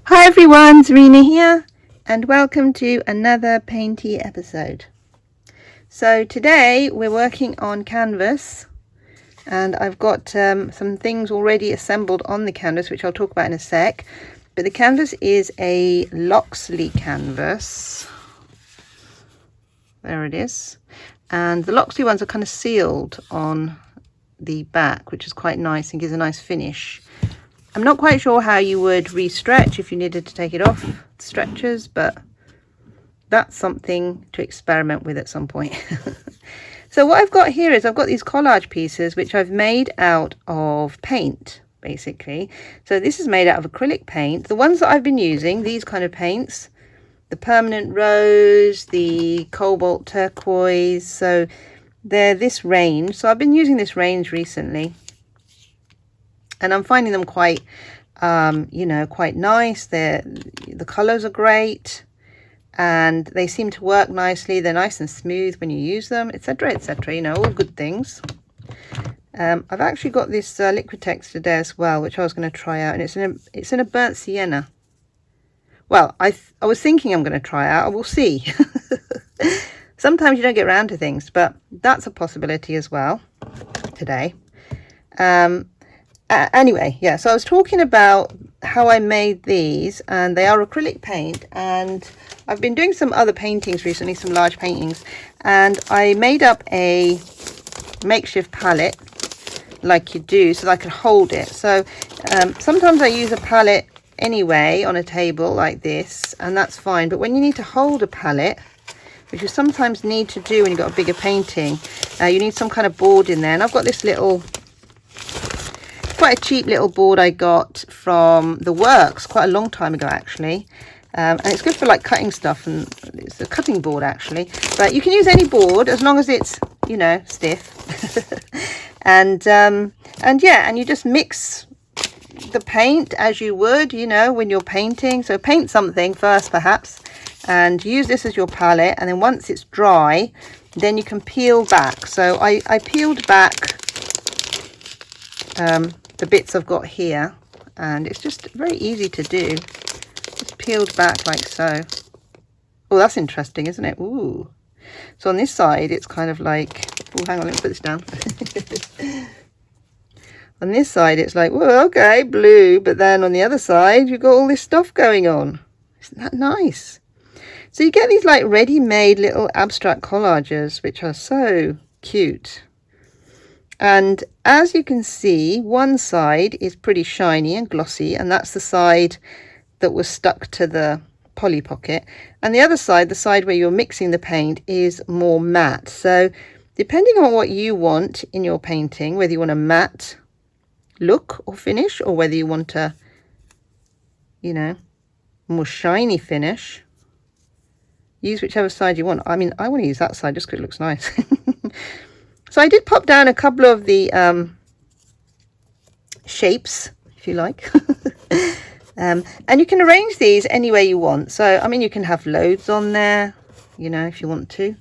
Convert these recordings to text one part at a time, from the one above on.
Hi everyone, Zarina here and welcome to another painty episode. So today we're working on canvas and I've got some things already assembled on the canvas which I'll talk about in a sec. But the canvas is a Loxley canvas. There it is. And the Loxley ones are kind of sealed on the back, which is quite nice and gives a nice finish. I'm not quite sure how you would re-stretch if you needed to take it off stretchers, but that's something to experiment with at some point. So what I've got here is I've got these collage pieces which I've made out of paint, basically. So this is made out of acrylic paint. The ones that I've been using, these kind of paints, the permanent rose, the cobalt turquoise, so they're this range. So I've been using this range recently. And I'm finding them quite, quite nice. The colours are great and they seem to work nicely. They're nice and smooth when you use them, etc., etc. All good things. I've actually got this Liquitex today as well, which I was going to try out, and it's in a burnt sienna. Well, I was thinking I'm going to try out. We'll see. Sometimes you don't get around to things, but that's a possibility as well today. Anyway, yeah, so I was talking about how I made these, and they are acrylic paint, and I've been doing some other paintings recently, some large paintings, and I made up a makeshift palette like you do so that I could hold it. So sometimes I use a palette anyway on a table like this, and that's fine, but when you need to hold a palette, which you sometimes need to do when you've got a bigger painting, you need some kind of board in there. And I've got this little, quite a cheap little board I got from the Works quite a long time ago actually, and it's good for like cutting stuff, and it's a cutting board actually, but you can use any board as long as it's stiff. and yeah, and you just mix the paint as you would when you're painting. So paint something first perhaps and use this as your palette, and then once it's dry then you can peel back. So I peeled back the bits I've got here, and it's just very easy to do. Just peeled back like so. Oh, that's interesting, isn't it? Ooh. So on this side it's kind of like, oh, hang on, let me put this down. On this side it's like, well, okay, blue, but then on the other side you've got all this stuff going on. Isn't that nice? So you get these like ready-made little abstract collages which are so cute. And as you can see, one side is pretty shiny and glossy, and that's the side that was stuck to the Polly Pocket. And the other side, the side where you're mixing the paint, is more matte. So depending on what you want in your painting, whether you want a matte look or finish, or whether you want a, more shiny finish, use whichever side you want. I mean, I want to use that side just because it looks nice. So I did pop down a couple of the shapes, if you like. And you can arrange these any way you want. So, I mean, you can have loads on there, if you want to,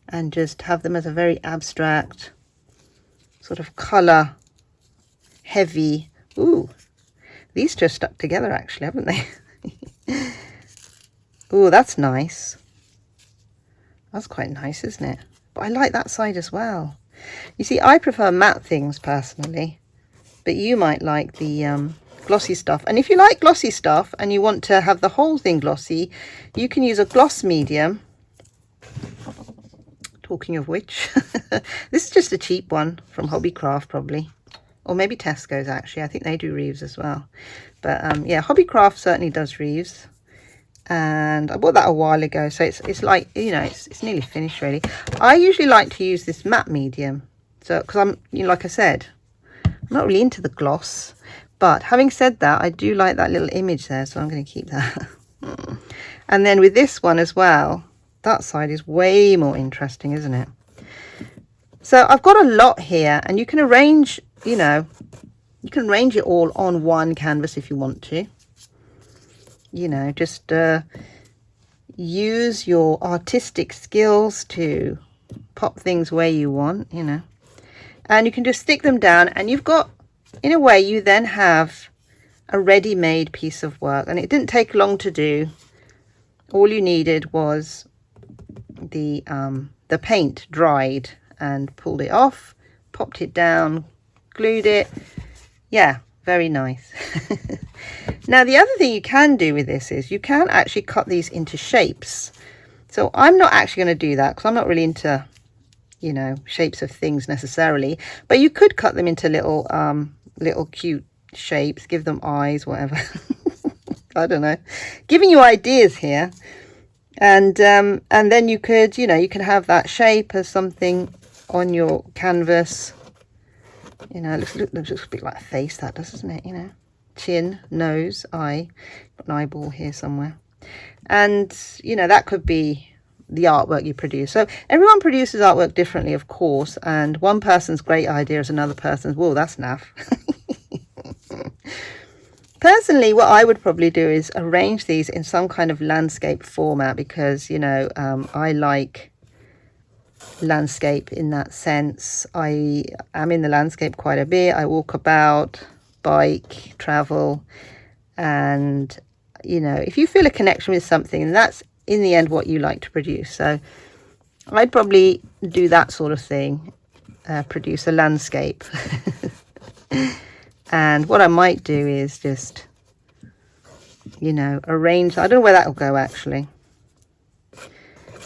and just have them as a very abstract, sort of colour heavy. Ooh, these just stuck together actually, haven't they? Ooh, that's nice. That's quite nice, isn't it? But I like that side as well. You see, I prefer matte things personally, but you might like the glossy stuff. And if you like glossy stuff and you want to have the whole thing glossy, you can use a gloss medium. Talking of which, this is just a cheap one from Hobbycraft probably, or maybe Tesco's actually. I think they do Reeves as well. But yeah, Hobbycraft certainly does Reeves. And I bought that a while ago, so it's like, it's nearly finished really. I usually like to use this matte medium, so because I'm, like I said, I'm not really into the gloss, but having said that, I do like that little image there, so I'm going to keep that. And then with this one as well, that side is way more interesting, isn't it? So I've got a lot here, and you can arrange, you can arrange it all on one canvas if you want to. Just use your artistic skills to pop things where you want, and you can just stick them down, and you've got, in a way, you then have a ready-made piece of work, and it didn't take long to do. All you needed was the paint dried, and pulled it off, popped it down, glued it. Yeah, very nice. Now the other thing you can do with this is you can actually cut these into shapes. So I'm not actually going to do that because I'm not really into, you know, shapes of things necessarily, but you could cut them into little little cute shapes, give them eyes, whatever. I don't know, giving you ideas here. And then you could, you know, you can have that shape as something on your canvas. You know, it looks a bit like a face, that does, doesn't it? You know, chin, nose, eye, got an eyeball here somewhere. And, you know, that could be the artwork you produce. So everyone produces artwork differently, of course, and one person's great idea is another person's, whoa, that's naff. Personally, what I would probably do is arrange these in some kind of landscape format because, you know, I like landscape in that sense. I am in the landscape quite a bit. I walk about, bike, travel, and, you know, if you feel a connection with something, that's in the end what you like to produce. So I'd probably do that sort of thing, produce a landscape. And what I might do is just, you know, arrange. I don't know where that will go actually,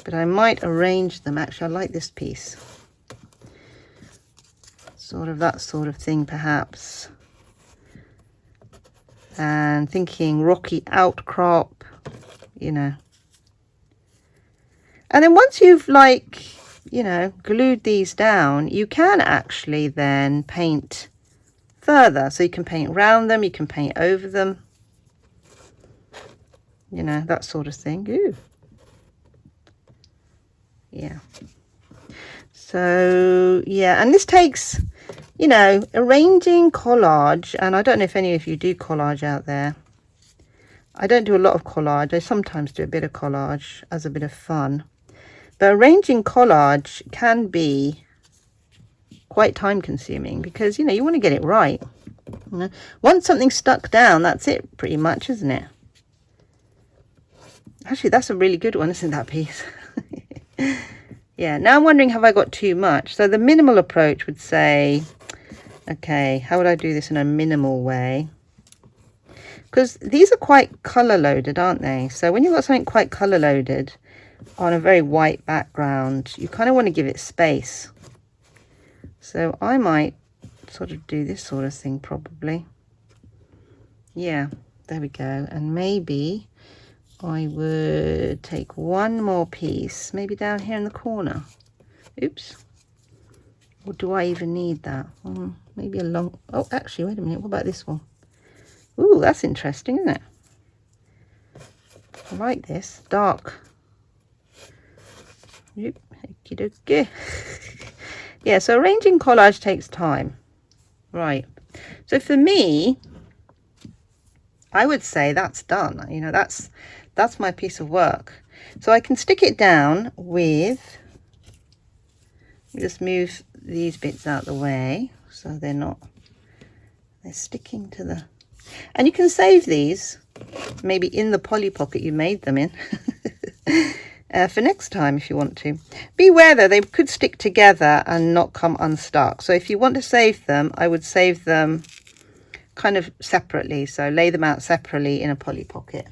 but I might arrange them. Actually, I like this piece. Sort of that sort of thing, perhaps. And thinking rocky outcrop, you know. And then once you've, like, you know, glued these down, you can actually then paint further. So you can paint around them, you can paint over them, you know, that sort of thing. Ooh. Yeah. So yeah, and this takes, you know, arranging collage, and I don't know if any of you do collage out there. I don't do a lot of collage. I sometimes do a bit of collage as a bit of fun, but arranging collage can be quite time consuming because, you know, you want to get it right. You know? Once something's stuck down, that's it pretty much, isn't it? Actually, that's a really good one, isn't that piece? Yeah, now I'm wondering, have I got too much? So the minimal approach would say, okay, how would I do this in a minimal way? Because these are quite color loaded, aren't they? So when you've got something quite color loaded on a very white background, you kind of want to give it space. So I might sort of do this sort of thing probably. Yeah, there we go. And maybe I would take one more piece, maybe down here in the corner. Oops. Or do I even need that? Maybe a long... Oh, actually, wait a minute. What about this one? Ooh, that's interesting, isn't it? I like this. Dark. Okie dokie. Yeah, so arranging collage takes time. Right. So for me, I would say that's done. You know, that's my piece of work. So I can stick it down with, just move these bits out of the way so they're sticking to the, and you can save these maybe in the Polly Pocket you made them in for next time if you want to. Beware though, they could stick together and not come unstuck. So if you want to save them, I would save them kind of separately. So lay them out separately in a Polly Pocket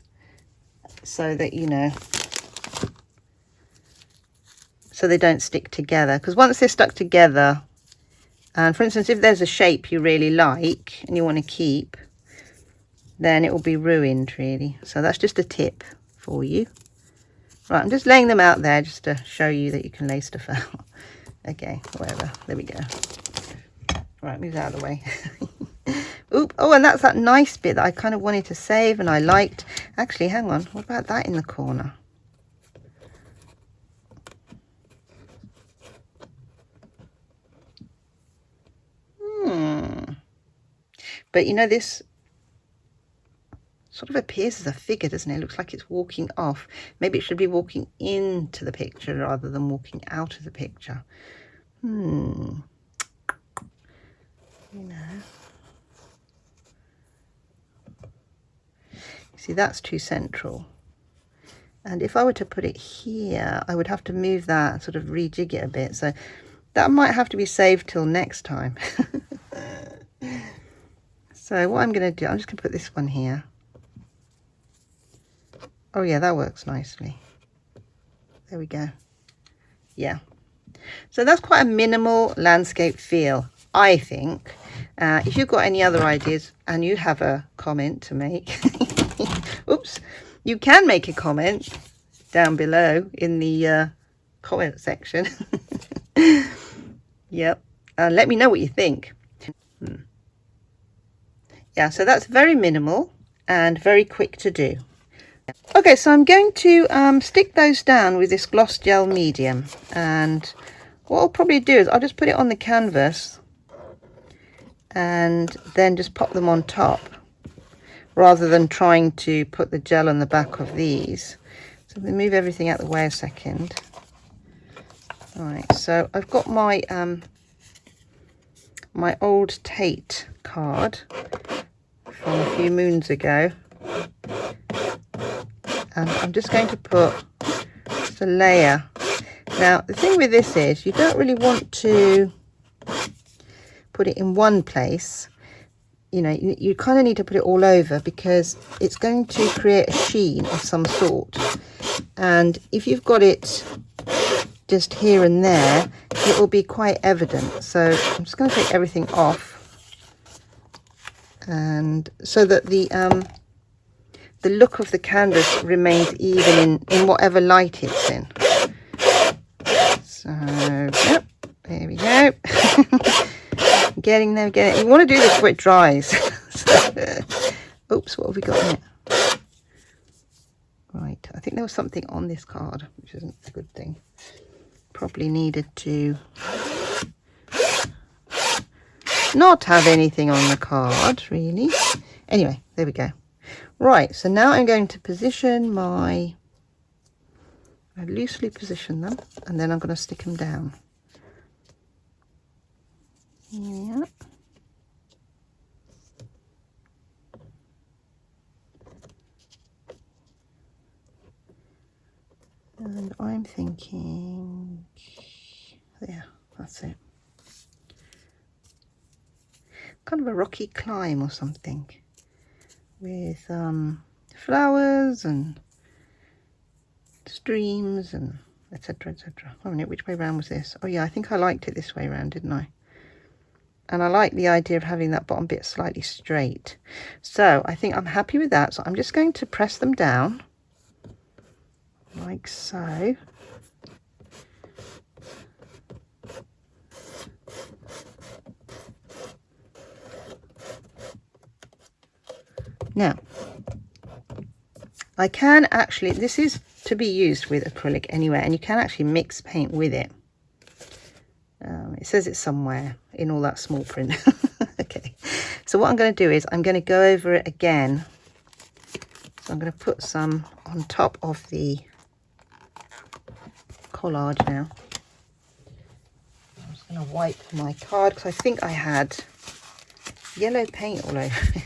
so that, you know, so they don't stick together. Because once they're stuck together, and for instance, if there's a shape you really like and you want to keep, then it will be ruined really. So that's just a tip for you. Right, I'm just laying them out there just to show you that you can lay stuff out. Okay, whatever. There we go. Right, move out of the way. Oop. Oh, and that's that nice bit that I kind of wanted to save and I liked. Actually, hang on. What about that in the corner? But you know, this sort of appears as a figure, doesn't it? It looks like it's walking off. Maybe it should be walking into the picture rather than walking out of the picture. You know. See, that's too central. And if I were to put it here, I would have to move that and sort of rejig it a bit. So that might have to be saved till next time. So what I'm going to do, I'm just going to put this one here. Oh yeah, that works nicely. There we go. Yeah. So that's quite a minimal landscape feel, I think. If you've got any other ideas and you have a comment to make, oops, you can make a comment down below in the comment section. Yep. Let me know what you think. Yeah, so that's very minimal and very quick to do. Okay, so I'm going to stick those down with this gloss gel medium, and what I'll probably do is I'll just put it on the canvas and then just pop them on top rather than trying to put the gel on the back of these. So we move everything out of the way a second. All right, so I've got my my old Tate card from a few moons ago, and I'm just going to put just a layer. Now the thing with this is you don't really want to put it in one place. You know, you kind of need to put it all over because it's going to create a sheen of some sort, and if you've got it just here and there, it will be quite evident. So I'm just going to take everything off, and so that the look of the canvas remains even in whatever light it's in. So yep, there we go. Getting there, getting. You want to do this before it dries. So, oops, what have we got in it? Right, I think there was something on this card, which isn't a good thing. Probably needed to not have anything on the card, really. Anyway, there we go. Right, so now I'm going to position I loosely position them, and then I'm going to stick them down. Yeah. And I'm thinking, yeah, that's it. Kind of a rocky climb or something with flowers and streams and etc, etc. I don't know which way round was this. Oh yeah, I think I liked it this way round, didn't I? And I like the idea of having that bottom bit slightly straight. So I think I'm happy with that. So I'm just going to press them down like so. Now, I can actually, this is to be used with acrylic anyway, and you can actually mix paint with it. It says it somewhere in all that small print. Okay, so what I'm going to do is I'm going to go over it again. So I'm going to put some on top of the collage now. I'm just going to wipe my card because I think I had yellow paint all over it.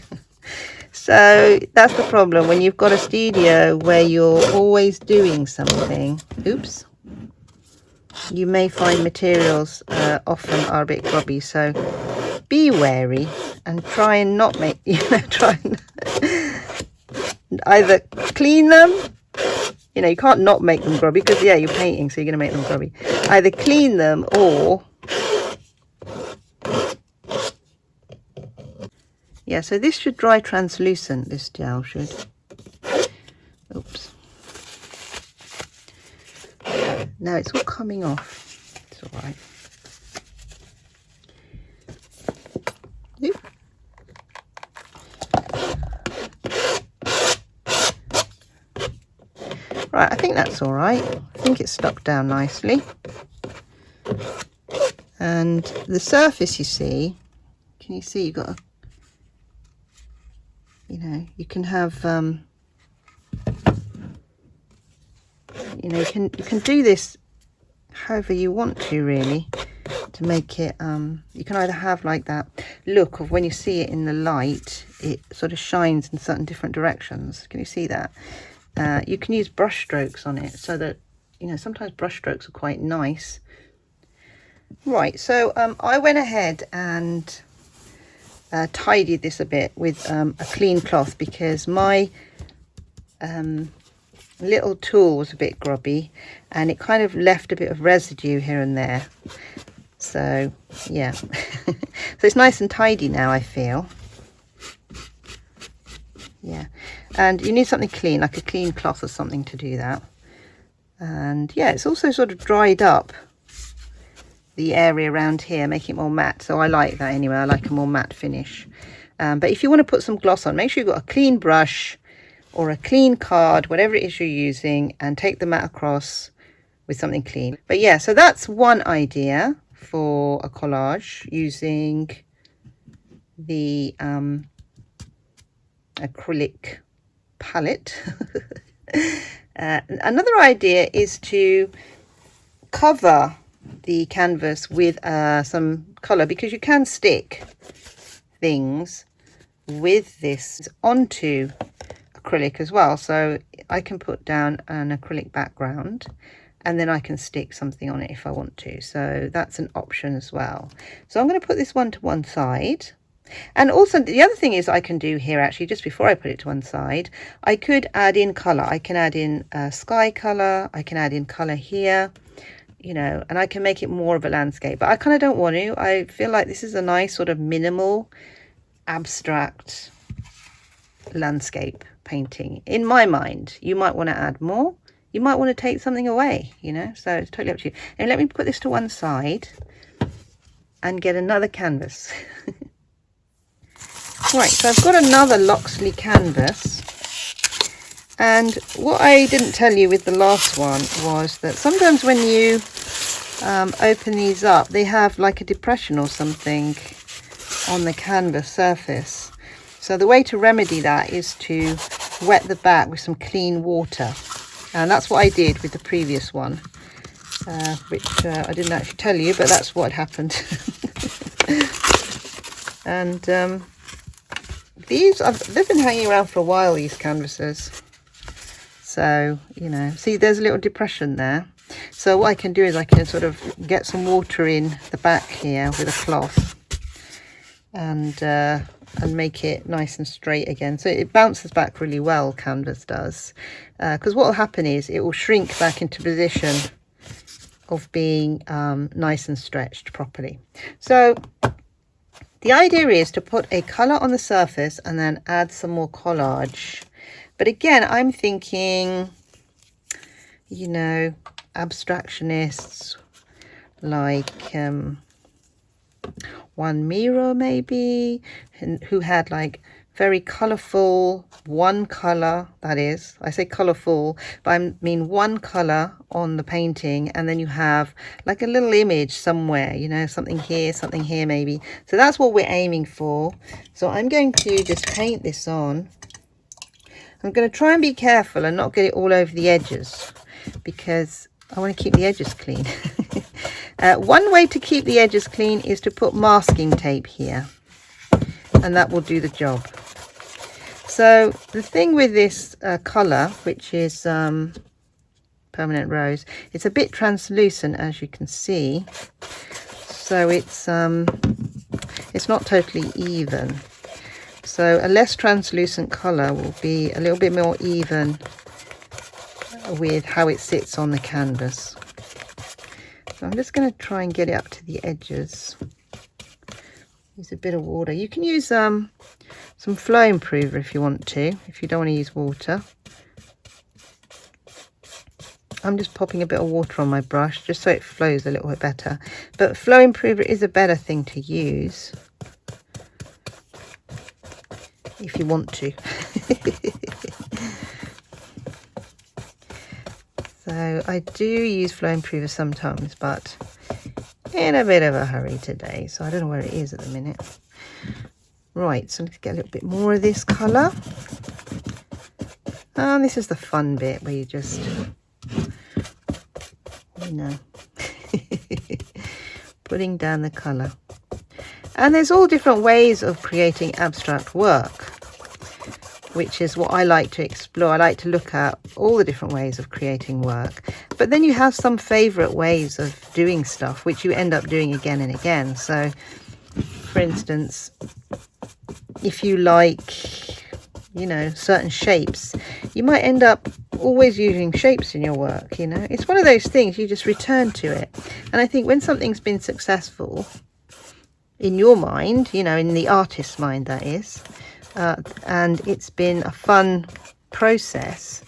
So that's the problem when you've got a studio where you're always doing something. Oops. You may find materials often are a bit grubby, so be wary and try and not make, try and either clean them. You know, you can't not make them grubby because, yeah, you're painting, so you're going to make them grubby. Either clean them or... Yeah, so this should dry translucent, this gel should. Oops. Now it's all coming off. It's all right. Oop. Right, I think that's all right. I think it's stuck down nicely. And the surface, you see, can you see you've got a, you know, you can have, you know, you can do this however you want to, really. to make it, you can either have like that look of when you see it in the light, it sort of shines in certain different directions. Can you see that? You can use brush strokes on it so that, you know, sometimes brush strokes are quite nice. Right, so I went ahead and tidied this a bit with a clean cloth because my little tool was a bit grubby and it kind of left a bit of residue here and there. So yeah, so it's nice and tidy now, I feel. Yeah, and you need something clean, like a clean cloth or something to do that. And yeah, it's also sort of dried up the area around here, making it more matte. So I like that anyway. I like a more matte finish. But if you want to put some gloss on, make sure you've got a clean brush or a clean card, whatever it is you're using, and take the matte across with something clean. But yeah, so that's one idea for a collage using the acrylic palette. Another idea is to cover the canvas with some colour, because you can stick things with this onto acrylic as well. So I can put down an acrylic background and then I can stick something on it if I want to. So that's an option as well. So I'm going to put this one to one side. And also the other thing is I can do here, actually, just before I put it to one side, I could add in colour. I can add in sky colour, I can add in colour here, you know, and I can make it more of a landscape. But I kind of don't want to. I feel like this is a nice sort of minimal, abstract landscape painting in my mind. You might want to add more. You might want to take something away, you know, so it's totally up to you. And let me put this to one side and get another canvas. Right, so I've got another Loxley canvas, and what I didn't tell you with the last one was that sometimes when you open these up, they have like a depression or something on the canvas surface. So the way to remedy that is to wet the back with some clean water, and that's what I did with the previous one, which I didn't actually tell you, but that's what happened. And they've been hanging around for a while, these canvases. So, you know, see, there's a little depression there. So what I can do is I can sort of get some water in the back here with a cloth and make it nice and straight again. So it bounces back really well, canvas does. Because what will happen is it will shrink back into position of being nice and stretched properly. So the idea is to put a colour on the surface and then add some more collage. But again, I'm thinking, you know, abstractionists like Juan Miro maybe, who had like very colourful one colour, that is, I say colourful, but I mean one colour on the painting, and then you have like a little image somewhere, you know, something here maybe. So that's what we're aiming for. So I'm going to just paint this on. I'm going to try and be careful and not get it all over the edges, because I want to keep the edges clean. One way to keep the edges clean is to put masking tape here, and that will do the job. So the thing with this colour, which is Permanent Rose, it's a bit translucent, as you can see. So it's not totally even. So a less translucent colour will be a little bit more even with how it sits on the canvas. So I'm just going to try and get it up to the edges. Use a bit of water. You can use some flow improver if you want to, if you don't want to use water. I'm just popping a bit of water on my brush just so it flows a little bit better. But flow improver is a better thing to use if you want to. So I do use flow improver sometimes, but in a bit of a hurry today, so I don't know where it is at the minute. Right, so let's get a little bit more of this colour. And this is the fun bit where you just, you know, putting down the colour. And there's all different ways of creating abstract work, which is what I like to explore. I like to look at all the different ways of creating work. But then you have some favourite ways of doing stuff, which you end up doing again and again. So, for instance, if you like, you know, certain shapes, you might end up always using shapes in your work, you know. It's one of those things, you just return to it. And I think when something's been successful in your mind, you know, in the artist's mind that is, and it's been a fun process,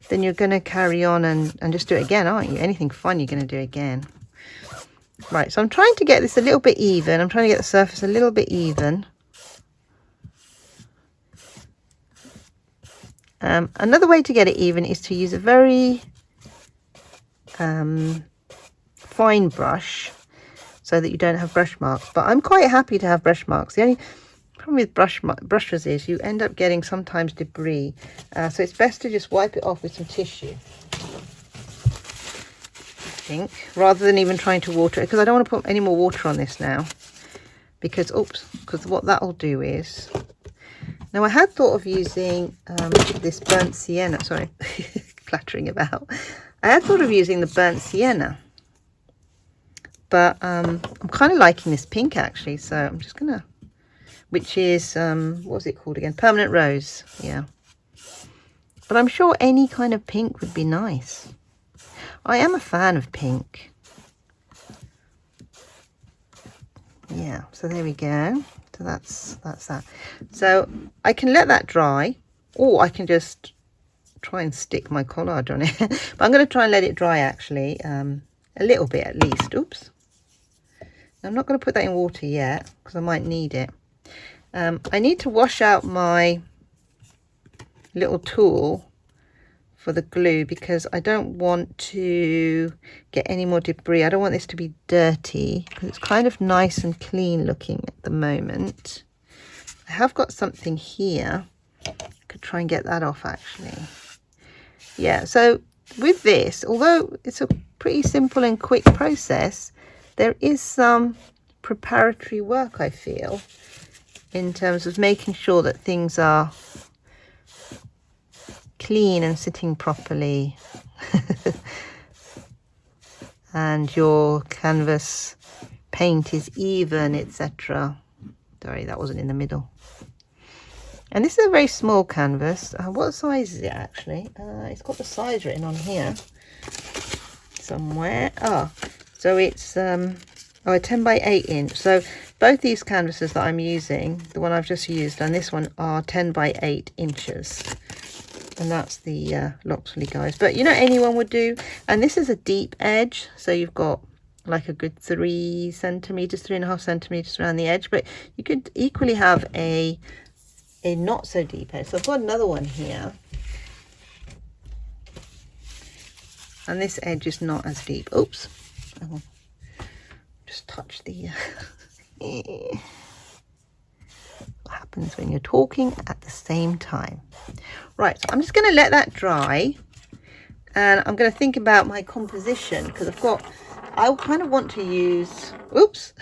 then you're going to carry on and just do it again, aren't you? Anything fun you're going to do again. Right, so I'm trying to get this a little bit even. I'm trying to get the surface a little bit even. Another way to get it even is to use a very fine brush so that you don't have brush marks. But I'm quite happy to have brush marks. The only problem with brushes is you end up getting sometimes debris. So it's best to just wipe it off with some tissue, I think, rather than even trying to water it, because I don't want to put any more water on this now. Because, because what that'll do is... Now, I had thought of using this burnt sienna. Sorry, clattering about. I had thought of using the burnt sienna. But I'm kind of liking this pink, actually. So I'm just going to... Which is, what was it called again? Permanent Rose. Yeah. But I'm sure any kind of pink would be nice. I am a fan of pink. Yeah, so there we go. So that's that. So I can let that dry, or I can just try and stick my collage on it. But I'm going to try and let it dry, actually, a little bit at least. Oops. I'm not going to put that in water yet, because I might need it. I need to wash out my little tool for the glue, because I don't want to get any more debris. I don't want this to be dirty, because it's kind of nice and clean looking at the moment. I have got something here. I could try and get that off, actually. Yeah, so with this, although it's a pretty simple and quick process, there is some preparatory work, I feel, in terms of making sure that things are clean and sitting properly and your canvas paint is even, etc. Sorry, that wasn't in the middle. And this is a very small canvas. What size is it, actually? It's got the size written on here somewhere. So it's a 10 by 8 inch. So both these canvases that I'm using, the one I've just used and this one, are 10 by 8 inches. And that's the Loxley guys, but you know, anyone would do. And this is a deep edge, so you've got like a good 3 centimeters, 3.5 centimeters around the edge, but you could equally have a not so deep edge. So I've got another one here, and this edge is not as deep. Oops, oh, just touch the what happens when you're talking at the same time. Right, so I'm just going to let that dry, and I'm going to think about my composition, because I kind of want to use, oops,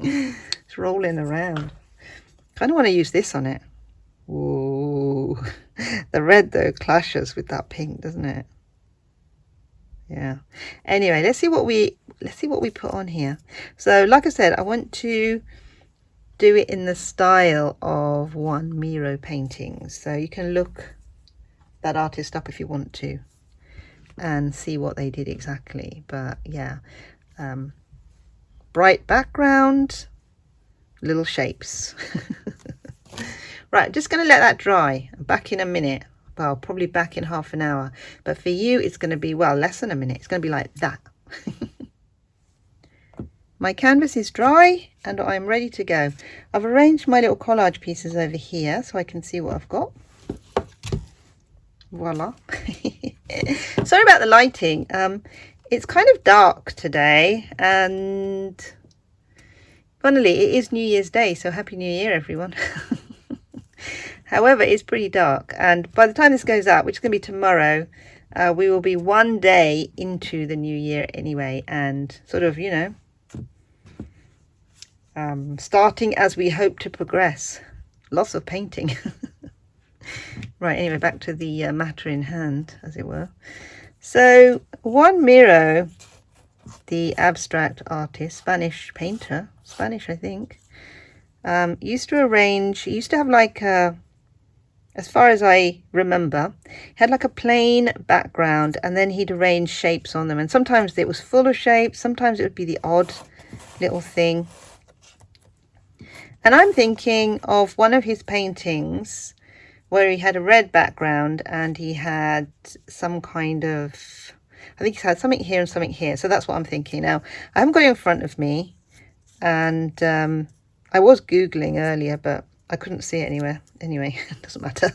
it's rolling around. Kind of want to use this on it. Whoa, the red though clashes with that pink, doesn't it? Yeah. Anyway, let's see what we put on here. So like I said, I want to do it in the style of one Miro paintings. So you can look that artist up if you want to and see what they did exactly. But yeah, bright background, little shapes. Right, just going to let that dry. I'm back in a minute. Well, probably back in half an hour. But for you, it's going to be, well, less than a minute. It's going to be like that. My canvas is dry and I'm ready to go. I've arranged my little collage pieces over here so I can see what I've got. Voila. Sorry about the lighting. It's kind of dark today, and funnily it is New Year's Day, so Happy New Year everyone. However, it's pretty dark, and by the time this goes out, which is going to be tomorrow, We will be one day into the new year anyway, and sort of, you know, starting as we hope to progress. Lots of painting. Right, anyway, back to the matter in hand, as it were. So Juan Miro, the abstract artist, Spanish painter, Spanish I think, used to have like a, as far as I remember, had like a plain background, and then he'd arrange shapes on them, and sometimes it was full of shapes, sometimes it would be the odd little thing. And I'm thinking of one of his paintings where he had a red background and he had some kind of, I think he's had something here and something here. So that's what I'm thinking. Now, I haven't got it in front of me, and I was Googling earlier, but I couldn't see it anywhere. Anyway, it doesn't matter.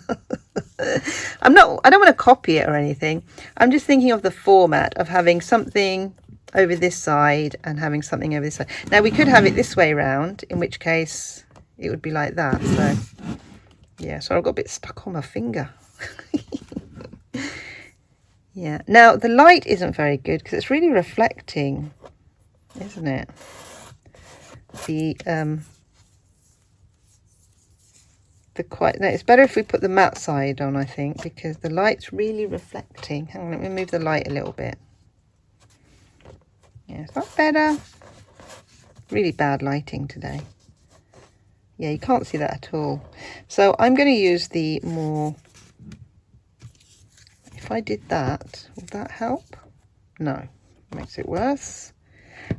I don't want to copy it or anything. I'm just thinking of the format of having something over this side and having something over this side. Now, we could have it this way round, in which case it would be like that. So yeah, so I got a bit stuck on my finger. Yeah, now the light isn't very good because it's really reflecting, isn't it? It's better if we put the matte side on, I think, because the light's really reflecting. Hang on, let me move the light a little bit. Yeah, is that better? Really bad lighting today. Yeah, you can't see that at all. So I'm going to use the more, if I did that, would that help? No, makes it worse.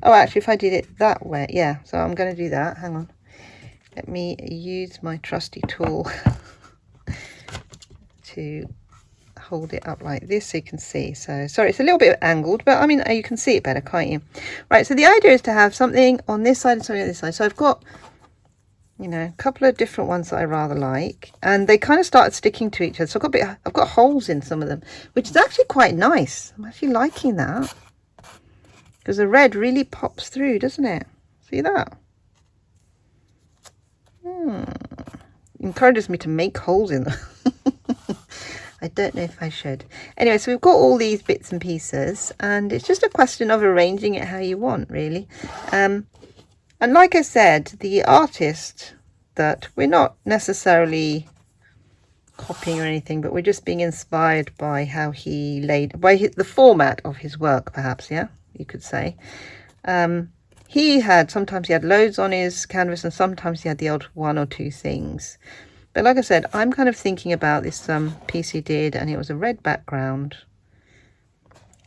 Oh, actually, if I did it that way, yeah, so I'm going to do that. Hang on. Let me use my trusty tool to hold it up like this so you can see. So, sorry, it's a little bit angled, but I mean, you can see it better, can't you? Right, so the idea is to have something on this side and something on this side. So I've got, you know, a couple of different ones that I rather like, and they kind of started sticking to each other. So I've got holes in some of them, which is actually quite nice. I'm actually liking that because the red really pops through, doesn't it? See that? Encourages me to make holes in them. I don't know if I should. Anyway, so we've got all these bits and pieces, and it's just a question of arranging it how you want, really. And like I said, the artist, that we're not necessarily copying or anything, but we're just being inspired by how he the format of his work, perhaps, yeah, you could say. Sometimes he had loads on his canvas, and sometimes he had the odd one or two things. But like I said, I'm kind of thinking about this piece he did, and it was a red background.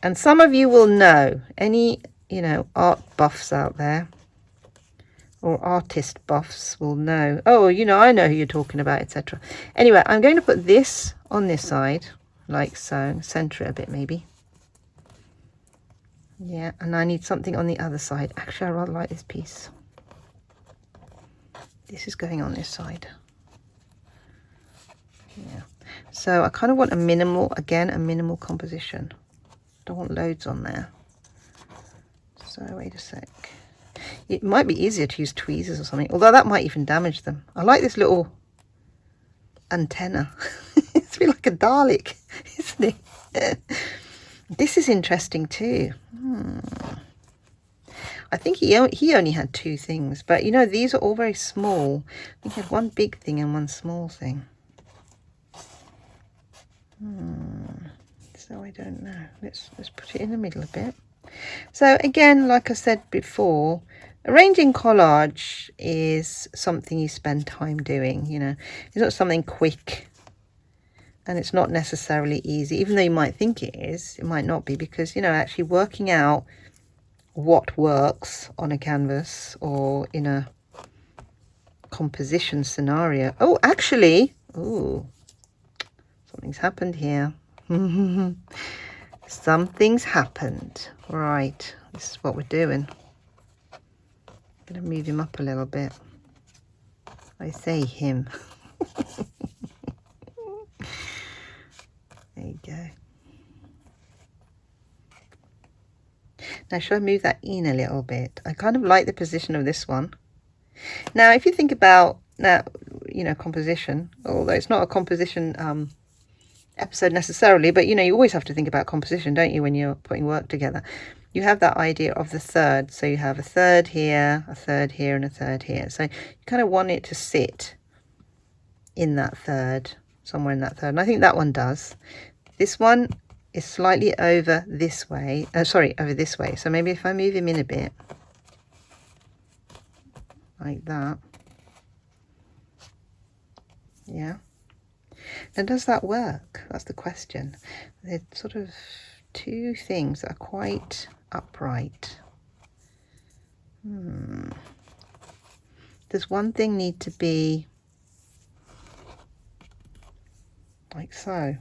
And some of you will know, any, you know, art buffs out there, or artist buffs will know, oh, you know, I know who you're talking about, etc. Anyway, I'm going to put this on this side, like so, center it a bit maybe. Yeah, and I need something on the other side. Actually, I rather like this piece. This is going on this side. Yeah, so I kind of want a minimal composition. Don't want loads on there. So wait a sec. It might be easier to use tweezers or something, although that might even damage them. I like this little antenna. It's a bit like a Dalek, isn't it? This is interesting too. I think he only had two things, but you know, these are all very small. I think he had one big thing and one small thing. So I don't know. Let's put it in the middle a bit. So again, like I said before, arranging collage is something you spend time doing. You know, it's not something quick, and it's not necessarily easy, even though you might think it is. It might not be, because, you know, actually working out what works on a canvas or in a composition scenario. Oh, actually, ooh, something's happened here. Something's happened. Right, this is what we're doing. I'm going to move him up a little bit. I say him. There you go. Now, should I move that in a little bit? I kind of like the position of this one. Now, if you think about that, you know, composition, although it's not a composition episode necessarily, but you know, you always have to think about composition, don't you, when you're putting work together. You have that idea of the third, so you have a third here, a third here, and a third here. So you kind of want it to sit in that third, somewhere in that third, and I think that one does. This one is slightly over this way, over this way, so maybe if I move him in a bit like that, yeah. Now does that work? That's the question. They're sort of two things that are quite upright. Does one thing need to be like so?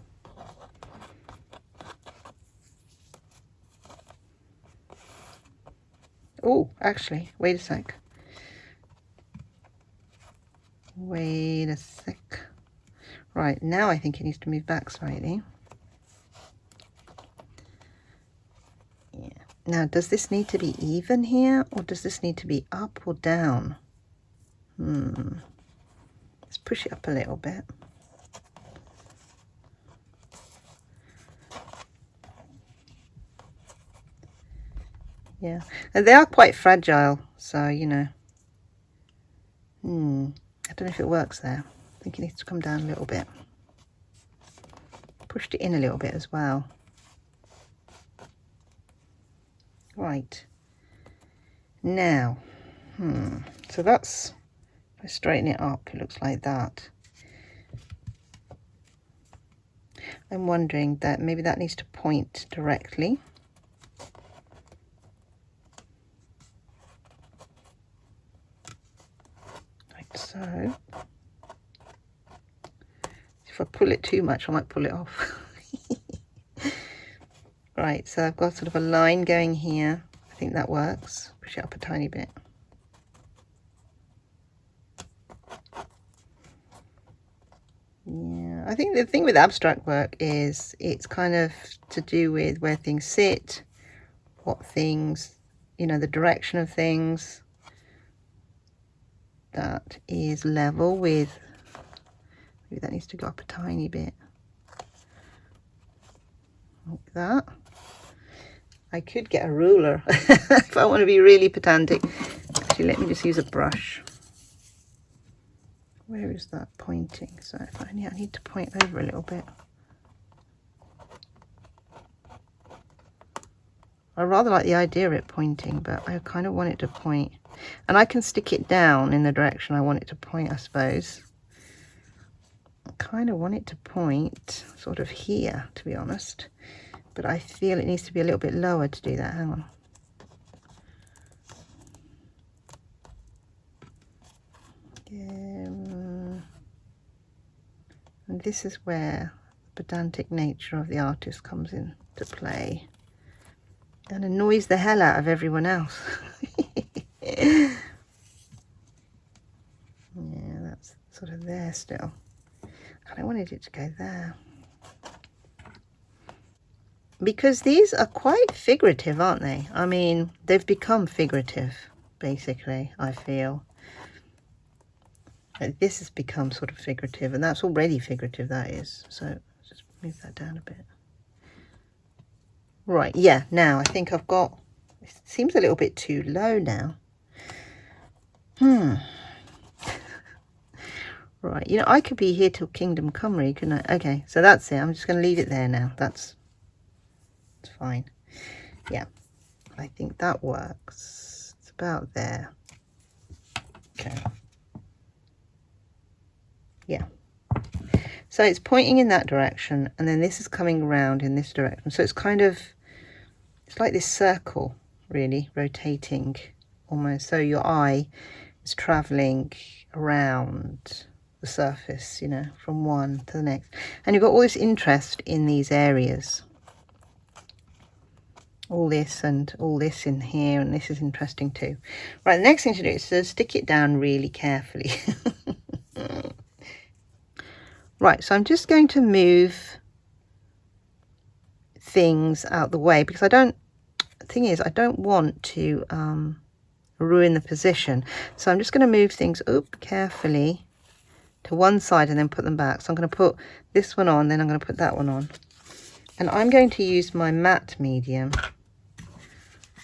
Oh, actually, wait a sec. Wait a sec. Right, now I think it needs to move back slightly. Yeah. Now, does this need to be even here, or does this need to be up or down? Let's push it up a little bit. Yeah, and they are quite fragile, so you know. I don't know if it works there. I think it needs to come down a little bit. Pushed it in a little bit as well. Right. Now, so that's, if I straighten it up, it looks like that. I'm wondering that maybe that needs to point directly. Like so. If I pull it too much, I might pull it off. Right, so I've got sort of a line going here. I think that works. Push it up a tiny bit. Yeah, I think the thing with abstract work is it's kind of to do with where things sit, what things, you know, the direction of things. That is level with, maybe that needs to go up a tiny bit. Like that. I could get a ruler if I want to be really pedantic. Actually, let me just use a brush. Where is that pointing? So if I need to point over a little bit. I rather like the idea of it pointing, but I kind of want it to point. And I can stick it down in the direction I want it to point, I suppose. I kind of want it to point sort of here, to be honest. But I feel it needs to be a little bit lower to do that. Hang on. And this is where the pedantic nature of the artist comes into play and annoys the hell out of everyone else. Yeah, that's sort of there still. I wanted it to go there. Because these are quite figurative, aren't they? I mean, they've become figurative, basically, I feel. This has become sort of figurative, and that's already figurative, that is. So just move that down a bit. Right, yeah, now I think I've got, it seems a little bit too low now. Right, you know, I could be here till Kingdom Come, really, couldn't I? Okay, so that's it. I'm just going to leave it there now. That's fine. Yeah, I think that works. It's about there. Okay. Yeah. So it's pointing in that direction, and then this is coming around in this direction. So it's kind of, it's like this circle, really, rotating almost. So your eye is traveling around the surface, you know, from one to the next. And you've got all this interest in these areas. All this and all this in here, and this is interesting too. Right, the next thing to do is to stick it down really carefully. Right, so I'm just going to move things out the way because the thing is, I don't want to ruin the position. So I'm just going to move things up carefully to one side and then put them back. So I'm going to put this one on, then I'm going to put that one on. And I'm going to use my matte medium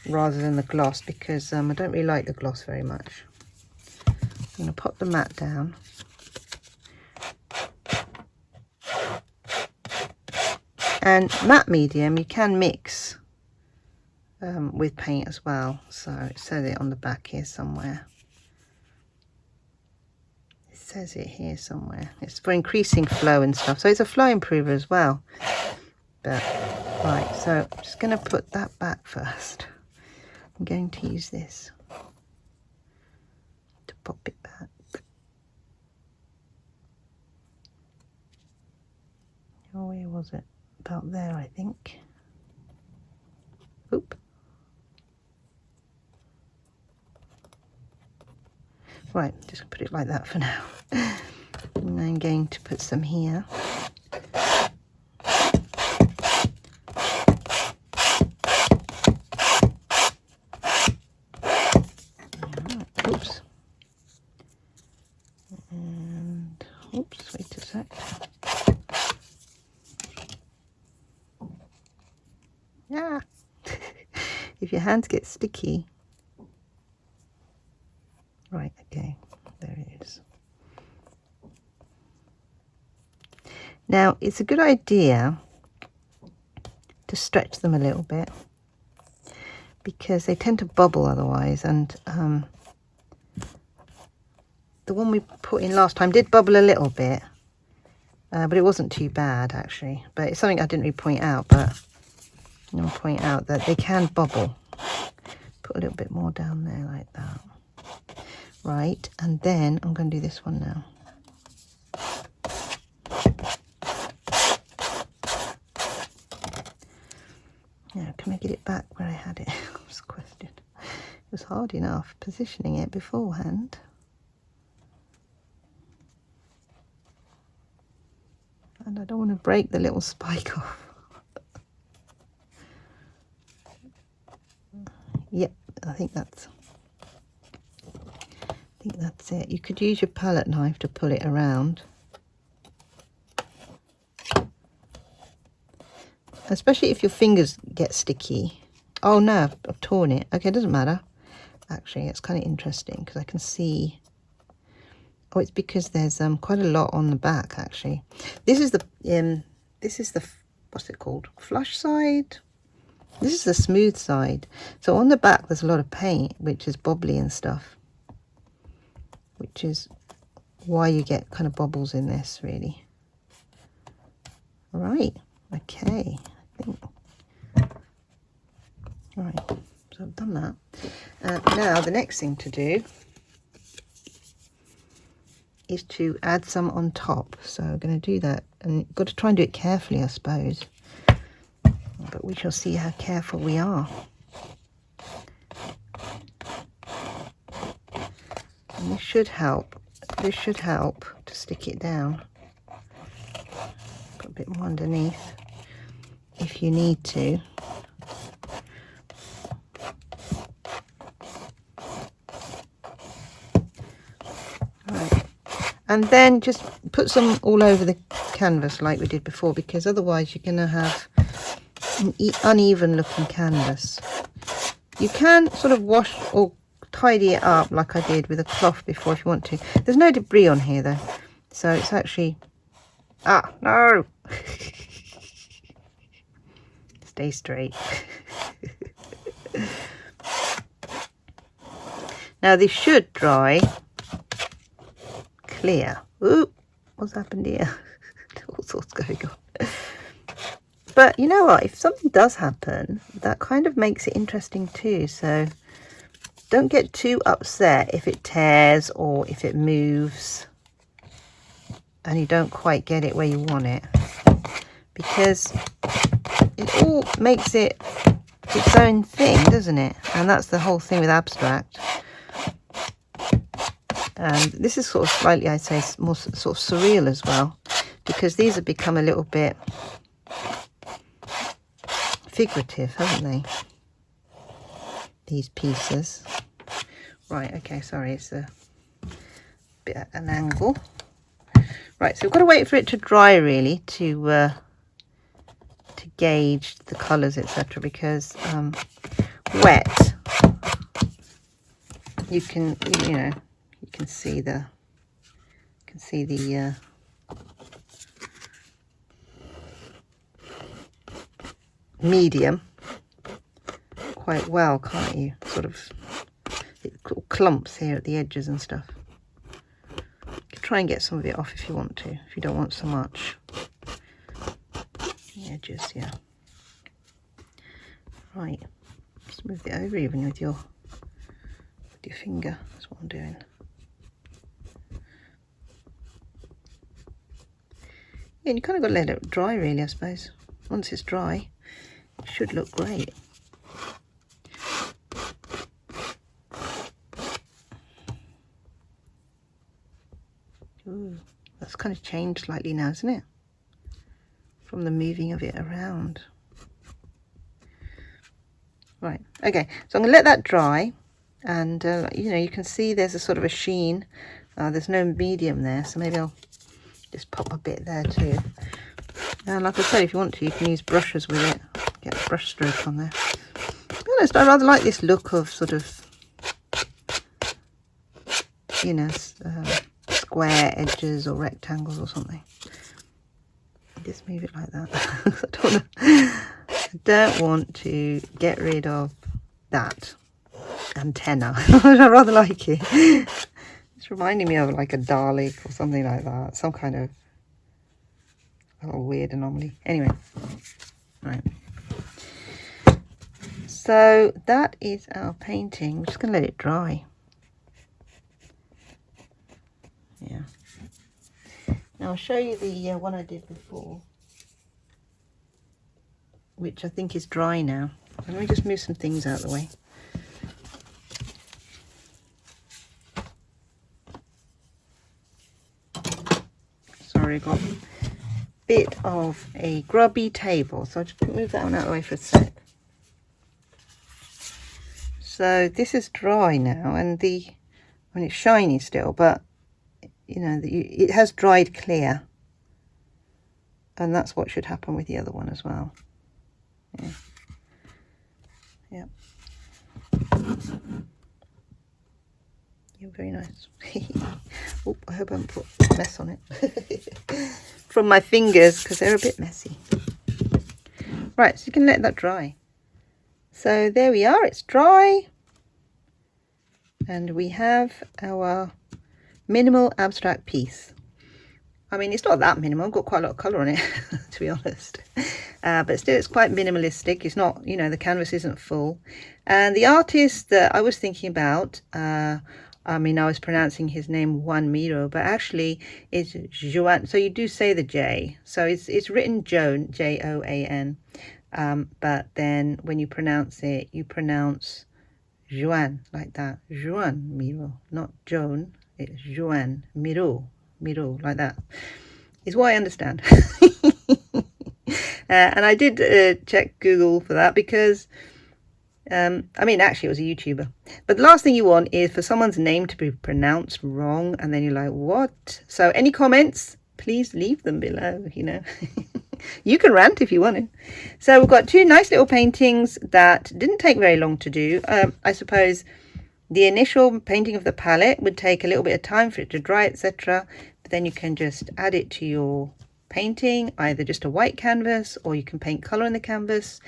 rather than the gloss because I don't really like the gloss very much. I'm going to pop the matte down. And matte medium you can mix with paint as well. So it says it on the back here somewhere. It says it here somewhere. It's for increasing flow and stuff. So it's a flow improver as well. But right, so I'm just going to put that back first. I'm going to use this to pop it back. Oh, where was it? About there, I think. Oop. Right, just put it like that for now. And I'm going to put some here. Oops. And oops, wait a sec. Yeah. If your hands get sticky. Right, okay, there it is. Now, it's a good idea to stretch them a little bit because they tend to bubble otherwise, and the one we put in last time did bubble a little bit, but it wasn't too bad actually. But it's something I didn't really point out, but I'm going to point out that they can bubble. Put a little bit more down there like that. Right, and then I'm going to do this one now. Yeah, can I get it back where I had it? That's the question. It was hard enough positioning it beforehand. And I don't want to break the little spike off. Yep, I think that's it. You could use your palette knife to pull it around. Especially if your fingers get sticky. Oh no, I've torn it. Okay, it doesn't matter. Actually, it's kind of interesting because I can see. Oh, it's because there's quite a lot on the back actually. This is the what's it called? Flush side. This is the smooth side. So on the back there's a lot of paint which is bobbly and stuff. Which is why you get kind of bubbles in this really. Right, okay. I think. Right, so I've done that. Now the next thing to do is to add some on top. So I'm going to do that, and you've got to try and do it carefully, I suppose. But we shall see how careful we are. And this should help. This should help to stick it down. Put a bit more underneath if you need to. Right. And then just put some all over the canvas like we did before, because otherwise you're going to have an uneven looking canvas. You can sort of wash or tidy it up like I did with a cloth before if you want to. There's no debris on here though, so it's actually no. Stay straight. Now this should dry clear. Ooh, what's happened here? All sorts going on. But you know what, if something does happen, that kind of makes it interesting too. So don't get too upset if it tears or if it moves and you don't quite get it where you want it, because it all makes it its own thing, doesn't it? And that's the whole thing with abstract. And this is sort of slightly, I'd say, more sort of surreal as well, because these have become a little bit figurative, haven't they? These pieces. Right, okay, sorry, it's a bit at an angle. Right, so we've got to wait for it to dry really to gauge the colours, etc. Because wet, you can see the medium quite well, can't you? Sort of, it clumps here at the edges and stuff. You can try and get some of it off if you want to, if you don't want so much. The edges, yeah. Right, just move it over even with your finger. That's what I'm doing. Yeah, and you kind of got to let it dry really, I suppose. Once it's dry, it should look great. Ooh, that's kind of changed slightly now, isn't it? From the moving of it around. Right, okay, so I'm going to let that dry, and you can see there's a sort of a sheen. There's no medium there, so maybe I'll just pop a bit there too. And like I said, if you want to, you can use brushes with it, get a brush stroke on there. To be honest, I rather like this look of sort of, square edges or rectangles or something. Just move it like that. I don't want to get rid of that antenna. I rather like it. It's reminding me of like a Dalek or something like that. Some kind of weird anomaly. Anyway, right. So that is our painting. I'm just going to let it dry. Yeah. Now I'll show you the one I did before, which I think is dry now. So let me just move some things out of the way. Sorry, I got a bit of a grubby table, so I'll just move that one out of the way for a sec. So this is dry now, and it's shiny still, but it has dried clear, and that's what should happen with the other one as well. Yeah. You're very nice. Oh, I hope I haven't put a mess on it from my fingers, because they're a bit messy. Right, so you can let that dry. So there we are, it's dry, and we have our minimal abstract piece. I mean, it's not that minimal. I've got quite a lot of colour on it, to be honest. But still, it's quite minimalistic. It's not, the canvas isn't full. And the artist that I was thinking about, I was pronouncing his name Juan Miro, but actually it's Joan. So you do say the J. So it's written Joan, Joan. But then when you pronounce it, you pronounce Joan like that. Joan Miro, not Joan. It's Joan Miro, like that is what I understand. And I did check Google for that, because actually it was a YouTuber, but the last thing you want is for someone's name to be pronounced wrong, and then you're like, what? So any comments, please leave them below. You can rant if you want to. So we've got two nice little paintings that didn't take very long to do. I suppose the initial painting of the palette would take a little bit of time for it to dry, etc. But then you can just add it to your painting, either just a white canvas, or you can paint colour in the canvas.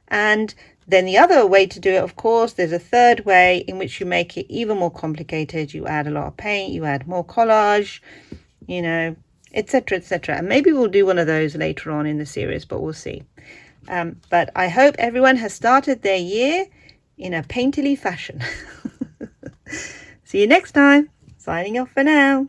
And then the other way to do it, of course, there's a third way in which you make it even more complicated. You add a lot of paint, you add more collage, etc., etc. And maybe we'll do one of those later on in the series, but we'll see. But I hope everyone has started their year in a painterly fashion. See you next time. Signing off for now.